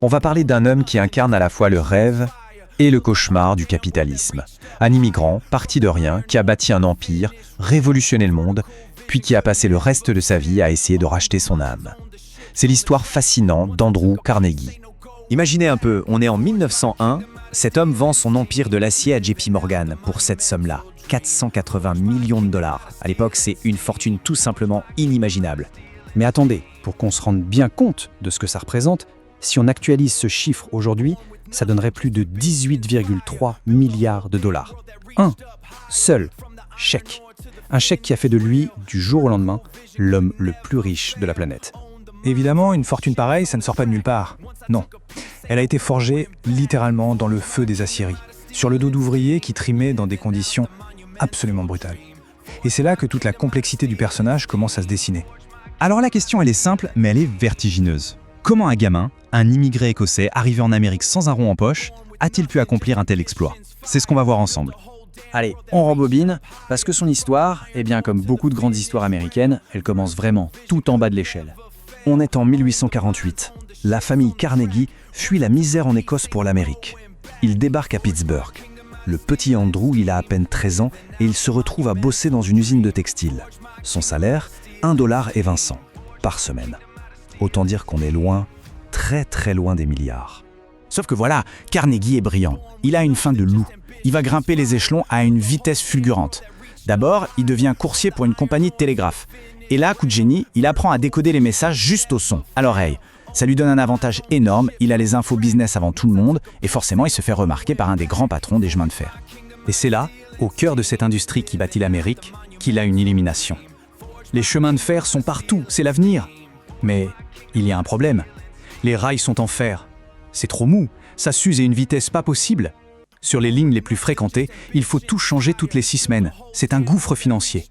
On va parler d'un homme qui incarne à la fois le rêve et le cauchemar du capitalisme. Un immigrant, parti de rien, qui a bâti un empire, révolutionné le monde, puis qui a passé le reste de sa vie à essayer de racheter son âme. C'est l'histoire fascinante d'Andrew Carnegie. Imaginez un peu, on est en 1901, cet homme vend son empire de l'acier à JP Morgan pour cette somme-là, 480 millions de dollars. À l'époque, c'est une fortune tout simplement inimaginable. Mais attendez, pour qu'on se rende bien compte de ce que ça représente, si on actualise ce chiffre aujourd'hui, ça donnerait plus de 18,3 milliards de dollars. Un seul chèque. Un chèque qui a fait de lui, du jour au lendemain, l'homme le plus riche de la planète. Évidemment, une fortune pareille, ça ne sort pas de nulle part. Non. Elle a été forgée littéralement dans le feu des aciéries, sur le dos d'ouvriers qui trimaient dans des conditions absolument brutales. Et c'est là que toute la complexité du personnage commence à se dessiner. Alors la question elle est simple, mais elle est vertigineuse. Comment un gamin, un immigré écossais arrivé en Amérique sans un rond en poche, a-t-il pu accomplir un tel exploit? C'est ce qu'on va voir ensemble. Allez, on rembobine, parce que son histoire, eh bien comme beaucoup de grandes histoires américaines, elle commence vraiment tout en bas de l'échelle. On est en 1848. La famille Carnegie fuit la misère en Écosse pour l'Amérique. Il débarque à Pittsburgh. Le petit Andrew, il a à peine 13 ans et il se retrouve à bosser dans une usine de textile. Son salaire, 1,20 $ par semaine. Autant dire qu'on est loin, très très loin des milliards. Sauf que voilà, Carnegie est brillant. Il a une faim de loup. Il va grimper les échelons à une vitesse fulgurante. D'abord, il devient coursier pour une compagnie de télégraphe. Et là, coup de génie, il apprend à décoder les messages juste au son, à l'oreille. Ça lui donne un avantage énorme, il a les infos business avant tout le monde, et forcément il se fait remarquer par un des grands patrons des chemins de fer. Et c'est là, au cœur de cette industrie qui bâtit l'Amérique, qu'il a une illumination. Les chemins de fer sont partout, c'est l'avenir. Mais il y a un problème. Les rails sont en fer. C'est trop mou, ça s'use à une vitesse pas possible. Sur les lignes les plus fréquentées, il faut tout changer toutes les 6 semaines. C'est un gouffre financier.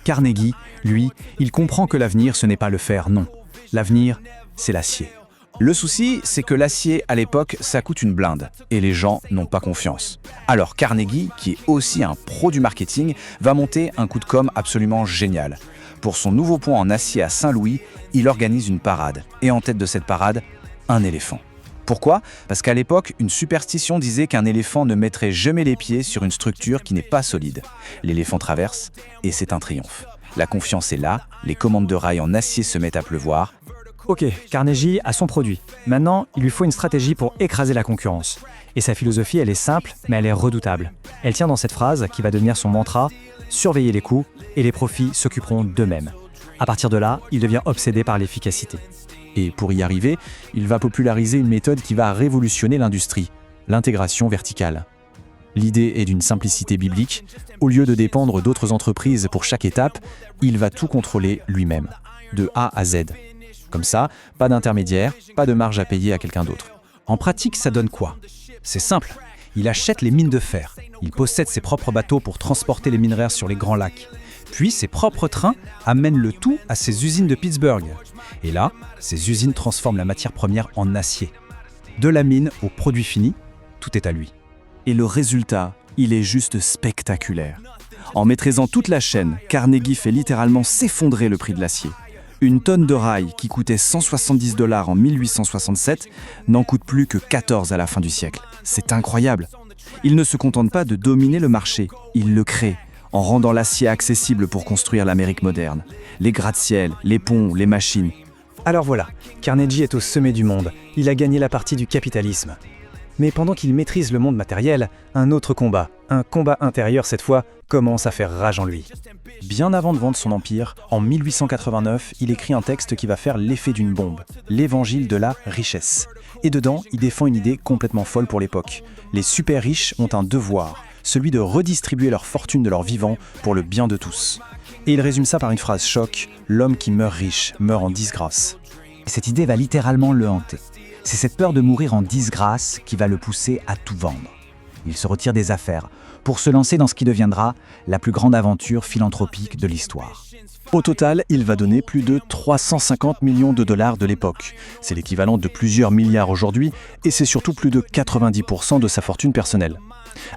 Carnegie, lui, il comprend que l'avenir, ce n'est pas le fer, non. L'avenir, c'est l'acier. Le souci, c'est que l'acier, à l'époque, ça coûte une blinde, et les gens n'ont pas confiance. Alors Carnegie, qui est aussi un pro du marketing, va monter un coup de com' absolument génial. Pour son nouveau pont en acier à Saint-Louis, il organise une parade. Et en tête de cette parade, un éléphant. Pourquoi? Parce qu'à l'époque, une superstition disait qu'un éléphant ne mettrait jamais les pieds sur une structure qui n'est pas solide. L'éléphant traverse, et c'est un triomphe. La confiance est là, les commandes de rails en acier se mettent à pleuvoir. Ok, Carnegie a son produit. Maintenant, il lui faut une stratégie pour écraser la concurrence. Et sa philosophie, elle est simple, mais elle est redoutable. Elle tient dans cette phrase qui va devenir son mantra « Surveiller les coûts et les profits s'occuperont d'eux-mêmes ». À partir de là, il devient obsédé par l'efficacité. Et pour y arriver, il va populariser une méthode qui va révolutionner l'industrie, l'intégration verticale. L'idée est d'une simplicité biblique. Au lieu de dépendre d'autres entreprises pour chaque étape, il va tout contrôler lui-même, de A à Z. Comme ça, pas d'intermédiaire, pas de marge à payer à quelqu'un d'autre. En pratique, ça donne quoi? C'est simple. Il achète les mines de fer. Il possède ses propres bateaux pour transporter les minerais sur les grands lacs. Puis ses propres trains amènent le tout à ses usines de Pittsburgh. Et là, ces usines transforment la matière première en acier. De la mine au produit fini, tout est à lui. Et le résultat, il est juste spectaculaire. En maîtrisant toute la chaîne, Carnegie fait littéralement s'effondrer le prix de l'acier. Une tonne de rail qui coûtait 170 $ en 1867 n'en coûte plus que 14 à la fin du siècle. C'est incroyable. Il ne se contente pas de dominer le marché, il le crée, en rendant l'acier accessible pour construire l'Amérique moderne. Les gratte-ciel, les ponts, les machines. Alors voilà, Carnegie est au sommet du monde. Il a gagné la partie du capitalisme. Mais pendant qu'il maîtrise le monde matériel, un autre combat, un combat intérieur cette fois, commence à faire rage en lui. Bien avant de vendre son empire, en 1889, il écrit un texte qui va faire l'effet d'une bombe, l'évangile de la richesse. Et dedans, il défend une idée complètement folle pour l'époque. Les super riches ont un devoir, celui de redistribuer leur fortune de leur vivant pour le bien de tous. Et il résume ça par une phrase choc, l'homme qui meurt riche meurt en disgrâce. Cette idée va littéralement le hanter. C'est cette peur de mourir en disgrâce qui va le pousser à tout vendre. Il se retire des affaires pour se lancer dans ce qui deviendra la plus grande aventure philanthropique de l'histoire. Au total, il va donner plus de 350 millions de dollars de l'époque. C'est l'équivalent de plusieurs milliards aujourd'hui et c'est surtout plus de 90% de sa fortune personnelle.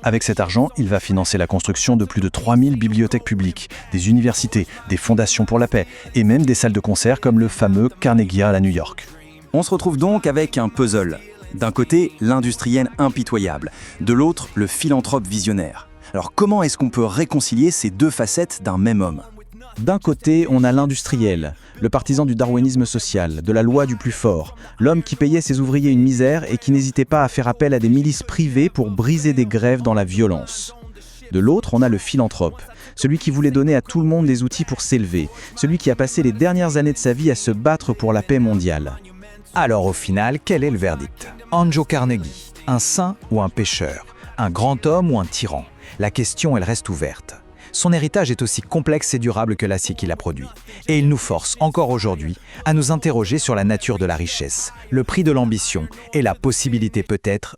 Avec cet argent, il va financer la construction de plus de 3000 bibliothèques publiques, des universités, des fondations pour la paix et même des salles de concert comme le fameux Carnegie Hall à New York. On se retrouve donc avec un puzzle. D'un côté, l'industriel impitoyable, de l'autre, le philanthrope visionnaire. Alors comment est-ce qu'on peut réconcilier ces deux facettes d'un même homme? D'un côté, on a l'industriel, le partisan du darwinisme social, de la loi du plus fort, l'homme qui payait ses ouvriers une misère et qui n'hésitait pas à faire appel à des milices privées pour briser des grèves dans la violence. De l'autre, on a le philanthrope, celui qui voulait donner à tout le monde des outils pour s'élever, celui qui a passé les dernières années de sa vie à se battre pour la paix mondiale. Alors au final, quel est le verdict? Andrew Carnegie, un saint ou un pécheur? Un grand homme ou un tyran? La question, elle reste ouverte. Son héritage est aussi complexe et durable que l'acier qu'il a produit. Et il nous force, encore aujourd'hui, à nous interroger sur la nature de la richesse, le prix de l'ambition et la possibilité peut-être